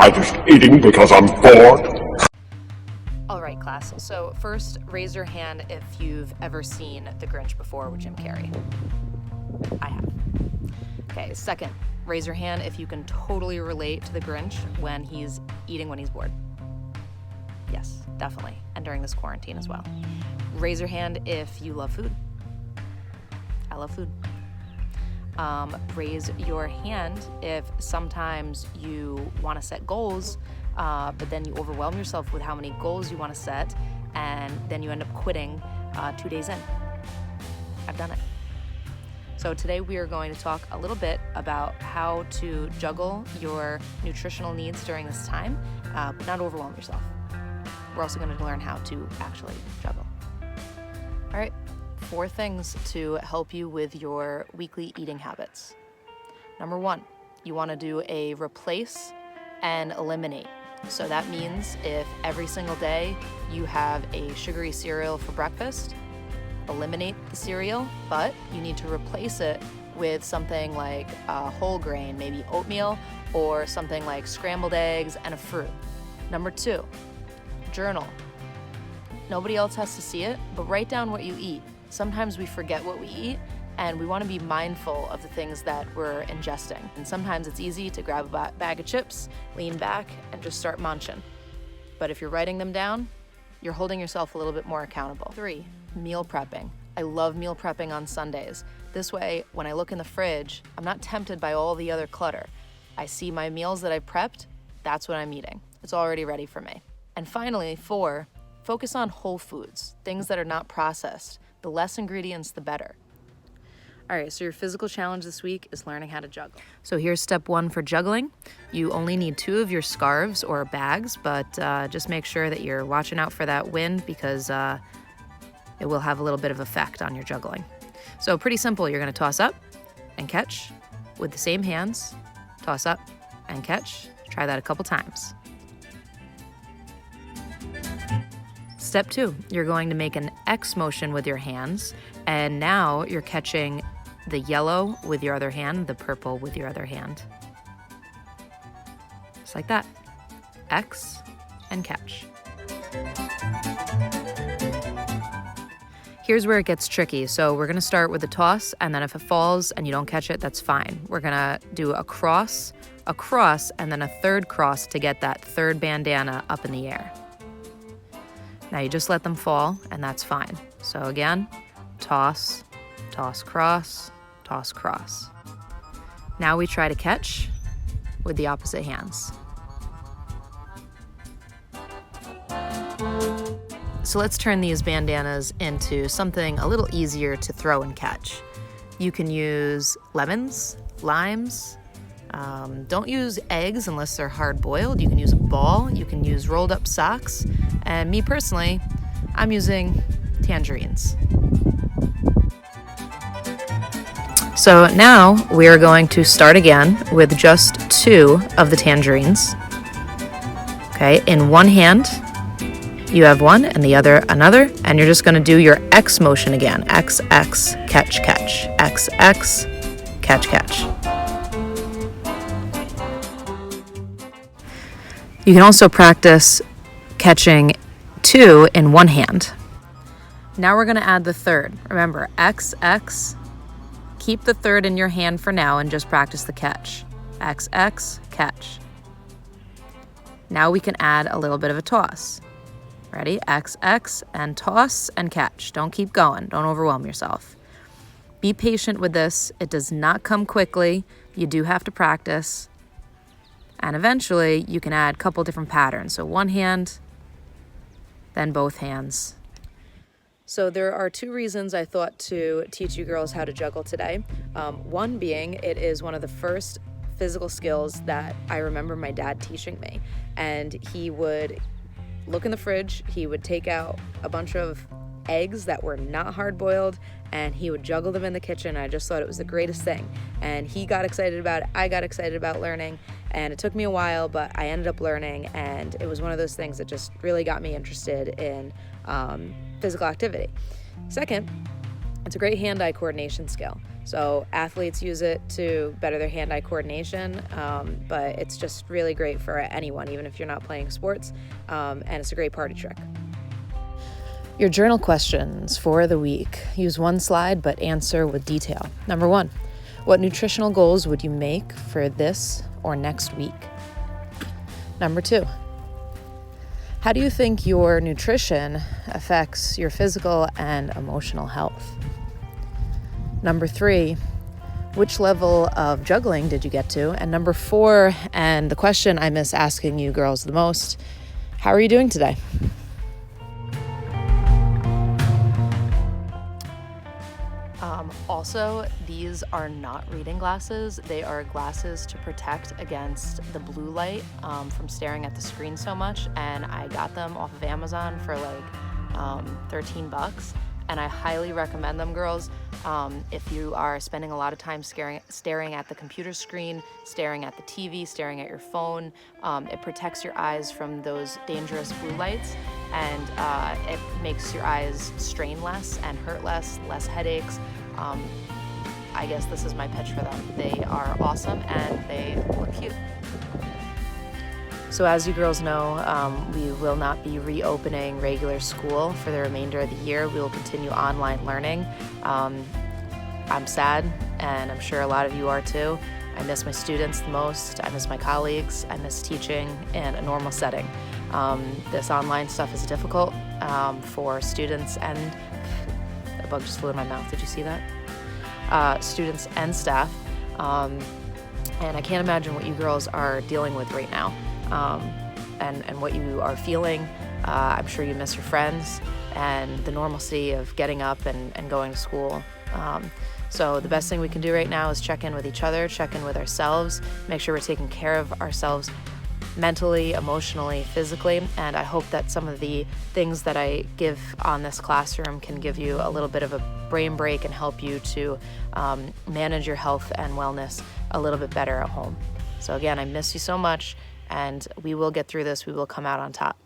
I just eating because I'm bored? All right, class. So first, raise your hand if you've ever seen The Grinch before with Jim Carrey. I have. Okay, second, raise your hand if you can totally relate to the Grinch when he's eating when he's bored. Yes, definitely. And during this quarantine as well. Raise your hand if you love food. I love food. Raise your hand if sometimes you want to set goals, but then you overwhelm yourself with how many goals you want to set, and then you end up quitting 2 days in. I've done it. So today we are going to talk a little bit about how to juggle your nutritional needs during this time, but not overwhelm yourself. We're also going to learn how to actually juggle. All right, 4 things to help you with your weekly eating habits. Number 1, you want to do a replace and eliminate. So that means if every single day you have a sugary cereal for breakfast, eliminate the cereal, but you need to replace it with something like a whole grain, maybe oatmeal, or something like scrambled eggs and a fruit. Number 2, journal. Nobody else has to see it, but write down what you eat. Sometimes we forget what we eat, and we want to be mindful of the things that we're ingesting. And sometimes it's easy to grab a bag of chips, lean back, and just start munching. But if you're writing them down, you're holding yourself a little bit more accountable. 3, meal prepping. I love meal prepping on Sundays. This way, when I look in the fridge, I'm not tempted by all the other clutter. I see my meals that I've prepped, that's what I'm eating. It's already ready for me. And finally, 4, focus on whole foods, things that are not processed. The less ingredients, the better. All right, so your physical challenge this week is learning how to juggle. So here's step 1 for juggling. You only need 2 of your scarves or bags, but just make sure that you're watching out for that wind because it will have a little bit of effect on your juggling. So pretty simple. You're going to toss up and catch with the same hands. Toss up and catch. Try that a couple times. Step 2, you're going to make an X motion with your hands, and now you're catching the yellow with your other hand, the purple with your other hand. Just like that. X and catch. Here's where it gets tricky. So we're going to start with the toss, and then if it falls and you don't catch it, that's fine. We're going to do a cross, and then a third cross to get that third bandana up in the air. Now you just let them fall, and that's fine. So again, toss, toss, cross, toss, cross. Now we try to catch with the opposite hands. So let's turn these bandanas into something a little easier to throw and catch. You can use lemons, limes. Don't use eggs unless they're hard-boiled. You can use a ball. You can use rolled-up socks. And me personally, I'm using tangerines. So now we are going to start again with just 2 of the tangerines. Okay, in one hand, you have one, and the other another, and you're just going to do your X motion again. X, X, catch, catch. X, X, catch, catch. You can also practice catching 2 in one hand. Now we're going to add the third. Remember, X, X. Keep the third in your hand for now and just practice the catch. X, X, catch. Now we can add a little bit of a toss. Ready? X, X, and toss and catch. Don't keep going. Don't overwhelm yourself. Be patient with this. It does not come quickly. You do have to practice. And eventually, you can add a couple different patterns. So one hand, then both hands. So there are 2 reasons I thought to teach you girls how to juggle today. One being, it is one of the first physical skills that I remember my dad teaching me. And he would look in the fridge, he would take out a bunch of eggs that were not hard-boiled, and he would juggle them in the kitchen. I just thought it was the greatest thing. And he got excited about it, I got excited about learning, and it took me a while, but I ended up learning, and it was one of those things that just really got me interested in physical activity. Second, it's a great hand-eye coordination skill. So athletes use it to better their hand-eye coordination, but it's just really great for anyone, even if you're not playing sports, and it's a great party trick. Your journal questions for the week. Use one slide, but answer with detail. Number 1, what nutritional goals would you make for this or next week? Number 2, how do you think your nutrition affects your physical and emotional health? Number 3, which level of juggling did you get to? And number 4, and the question I miss asking you girls the most, how are you doing today? Also, these are not reading glasses. They are glasses to protect against the blue light from staring at the screen so much. And I got them off of Amazon for like $13. And I highly recommend them, girls. If you are spending a lot of time staring at the computer screen, staring at the TV, staring at your phone, it protects your eyes from those dangerous blue lights, and it makes your eyes strain less and hurt less headaches. I guess this is my pitch for them. They are awesome and they look cute. So as you girls know, we will not be reopening regular school for the remainder of the year. We will continue online learning. I'm sad, and I'm sure a lot of you are too. I miss my students the most. I miss my colleagues. I miss teaching in a normal setting. This online stuff is difficult for students, and a bug just flew in my mouth. Did you see that? Students and staff. And I can't imagine what you girls are dealing with right now. And what you are feeling. I'm sure you miss your friends and the normalcy of getting up and going to school. So the best thing we can do right now is check in with each other, check in with ourselves, make sure we're taking care of ourselves mentally, emotionally, physically. And I hope that some of the things that I give on this classroom can give you a little bit of a brain break and help you to manage your health and wellness a little bit better at home. So again, I miss you so much, and we will get through this. We will come out on top.